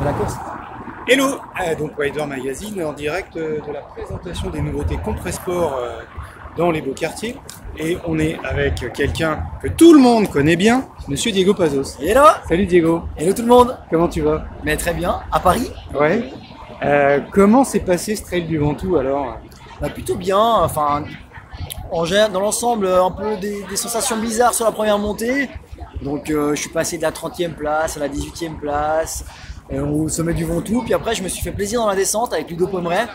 de la course. Hello, donc Rider Magazine en direct de la présentation des nouveautés Compressport dans les beaux quartiers. Et on est avec quelqu'un que tout le monde connaît bien, Monsieur Diego Pazos. Hello. Salut Diego. Hello tout le monde. Comment tu vas? Mais très bien, à Paris. Ouais. Comment s'est passé ce trail du Ventoux alors? Bah, plutôt bien, enfin, dans l'ensemble, un peu des sensations bizarres sur la première montée. Donc je suis passé de la 30e place à la 18e place, au sommet du Ventoux. Puis après, je me suis fait plaisir dans la descente avec Ludo Pommeret.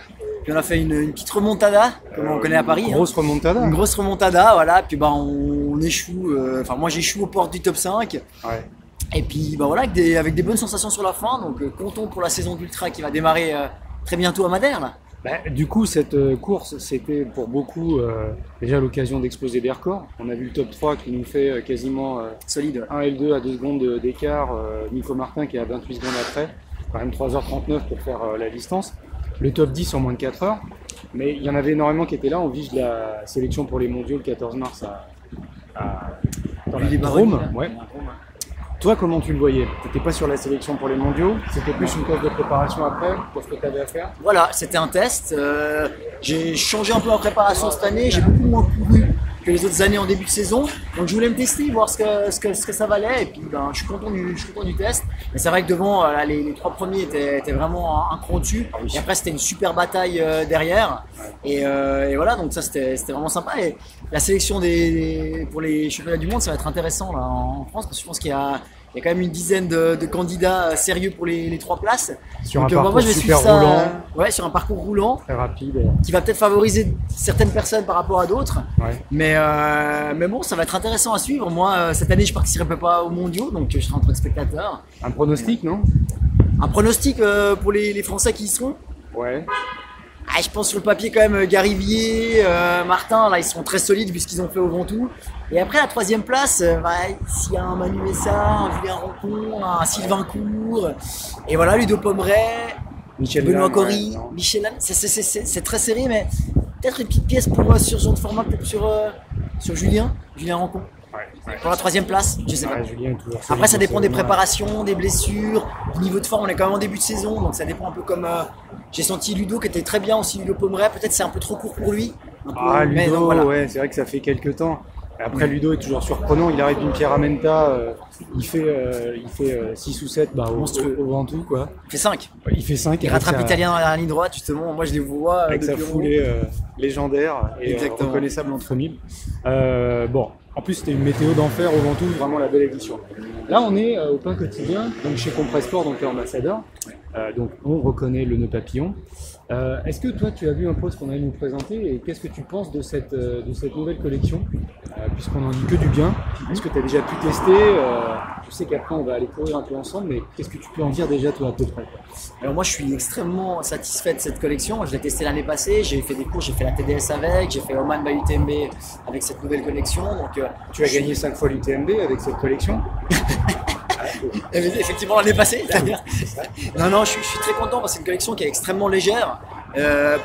Puis on a fait une petite remontada, comme on connaît à Paris. Grosse remontada. Une grosse remontada, voilà. Puis bah, on échoue, enfin moi j'échoue aux portes du top 5. Ouais. Et puis bah, voilà, avec des bonnes sensations sur la fin. Donc comptons pour la saison d'Ultra qui va démarrer très bientôt à Madère, là. Bah, du coup, cette course, c'était pour beaucoup déjà l'occasion d'exploser des records. On a vu le top 3 qui nous fait quasiment Solide. 1 et le 2 à 2 secondes d'écart. Nico Martin qui est à 28 secondes après. Quand même 3h39 pour faire la distance. Le top 10 en moins de 4 heures. Mais il y en avait énormément qui étaient là. On vise la sélection pour les mondiaux le 14 mars dans la Drôme. Ouais. Toi, comment tu le voyais? Tu n'étais pas sur la sélection pour les mondiaux, c'était plus une course de préparation après, pour ce que tu avais à faire? Voilà, c'était un test. J'ai changé un peu en préparation cette année, j'ai beaucoup moins couru que les autres années en début de saison. Donc je voulais me tester, voir ce que ça valait. Et puis ben, je suis content du test. Mais c'est vrai que devant, là, les 3 premiers étaient vraiment un cran au-dessus. Et après, c'était une super bataille derrière. Et voilà, donc ça c'était vraiment sympa. Et la sélection pour les championnats du monde, ça va être intéressant là, en France, parce que je pense qu'il y a quand même une dizaine de candidats sérieux pour les 3 places. Sur donc, un parcours moi, je vais super suivre ça, roulant. Ouais, sur un parcours roulant. Très rapide. Qui va peut-être favoriser certaines personnes par rapport à d'autres. Ouais. Mais bon, ça va être intéressant à suivre. Moi, cette année, je participerai pas aux mondiaux, donc je serai en tant que spectateur. Un pronostic, non? Un pronostic pour les Français qui y seront? Ouais. Je pense sur le papier quand même Garivier, Martin, là ils sont très solides vu ce qu'ils ont fait au Ventoux. Et après la 3e place, s'il y a un Manu Messa, un Julien Rancon, un Sylvain Cour, et voilà Ludo Pommeret, Benoît Cory, Michel Lannes, c'est très serré, mais peut-être une petite pièce pour sur ce genre de format, peut-être sur Julien Rancon. Ouais. Pour la 3e place, je sais pas. Julien est toujours Après, ça dépend des solide. préparations, des blessures, du niveau de forme. On est quand même en début de saison, donc ça dépend un peu comme. J'ai senti Ludo qui était très bien aussi, Ludo Pommeret. Peut-être c'est un peu trop court pour lui. Ludo, mais donc, voilà. Ouais, c'est vrai que ça fait quelques temps. Après, Ludo est toujours surprenant. Il arrive d'une Pierre-Amenta, il fait 6 ou 7 au Ventoux, quoi. Il fait 5. Il fait 5. Il rattrape l'Italien dans la ligne droite, justement. Moi, je les vois. Avec sa foulée légendaire et reconnaissable entre mille. Bon, en plus, c'était une météo d'enfer au Ventoux, vraiment la belle édition. Là, on est au pain quotidien, donc chez Compressport, donc ambassadeur. Donc, on reconnaît le nœud papillon. Est-ce que toi, tu as vu un post qu'on allait nous présenter et qu'est-ce que tu penses de cette nouvelle collection, puisqu'on n'en dit que du bien? Est-ce que tu as déjà pu tester? Je sais qu'après, on va aller courir un peu ensemble, mais qu'est-ce que tu peux en dire déjà, toi, à peu près? Alors moi, je suis extrêmement satisfait de cette collection. Je l'ai testé l'année passée, j'ai fait des cours, j'ai fait la TDS avec, j'ai fait Oman by UTMB avec cette nouvelle collection. Donc, tu as gagné 5 fois l'UTMB avec cette collection? Effectivement l'année passée d'ailleurs. Non, je suis très content parce que c'est une collection qui est extrêmement légère.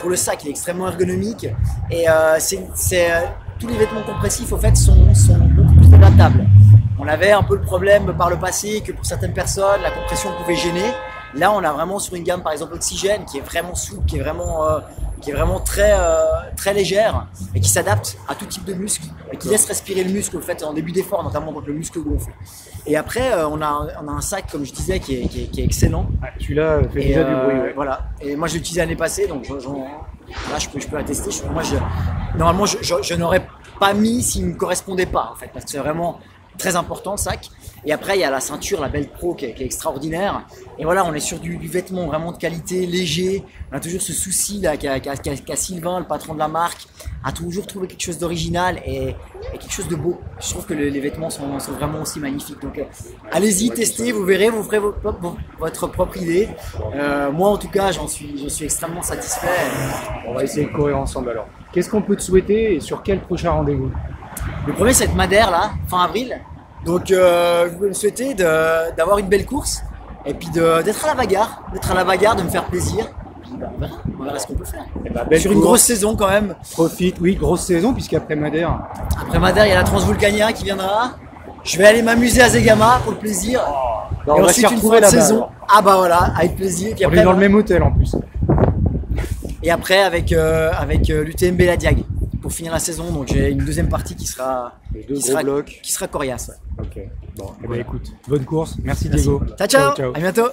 Pour le sac, il est extrêmement ergonomique. Et tous les vêtements compressifs au fait sont beaucoup plus adaptables. On avait un peu le problème par le passé que pour certaines personnes la compression pouvait gêner. Là on a vraiment sur une gamme par exemple Oxygène qui est vraiment souple, qui est vraiment très légère et qui s'adapte à tout type de muscle et qui laisse respirer le muscle au fait en début d'effort, notamment quand le muscle gonfle. Et après on a un sac comme je disais qui est excellent. Tu l'as fait déjà du bruit. Ouais. Voilà. Et moi je l'ai utilisé l'année passée, donc là je peux attester. Normalement je n'aurais pas mis s'il ne me correspondait pas en fait, parce que c'est vraiment très important le sac. Et après il y a la ceinture, la Belt Pro qui est extraordinaire. Et voilà, on est sur du vêtement vraiment de qualité, léger. On a toujours ce souci là qu'a Sylvain, le patron de la marque, a toujours trouvé quelque chose d'original et quelque chose de beau. Je trouve que les vêtements sont vraiment aussi magnifiques. Donc allez-y, testez, vous verrez, vous ferez votre propre idée. Moi en tout cas, j'en suis extrêmement satisfait. On va essayer de courir ensemble alors. Qu'est-ce qu'on peut te souhaiter et sur quel prochain rendez-vous? Le premier c'est être Madère là, fin avril. Donc je voulais me souhaiter d'avoir une belle course et puis d'être à la bagarre, de me faire plaisir. Puis, on verra ce qu'on peut faire. Sur une grosse saison quand même. Profite, oui, grosse saison puisqu'après Madère. Après Madère, il y a la Transvulcania qui viendra. Je vais aller m'amuser à Zegama pour le plaisir. on et va ensuite s'y une retrouver fin de là-bas, saison. alors. Ah bah voilà, avec plaisir. Puis On après, est dans le même hôtel en plus. et après avec l'UTMB La Diag pour finir la saison. Donc j'ai une deuxième partie qui sera blocs. qui sera coriace. Ouais. Ok. Bon, eh ben, écoute, bonne course. Merci Diego. Ciao, ciao. À bientôt.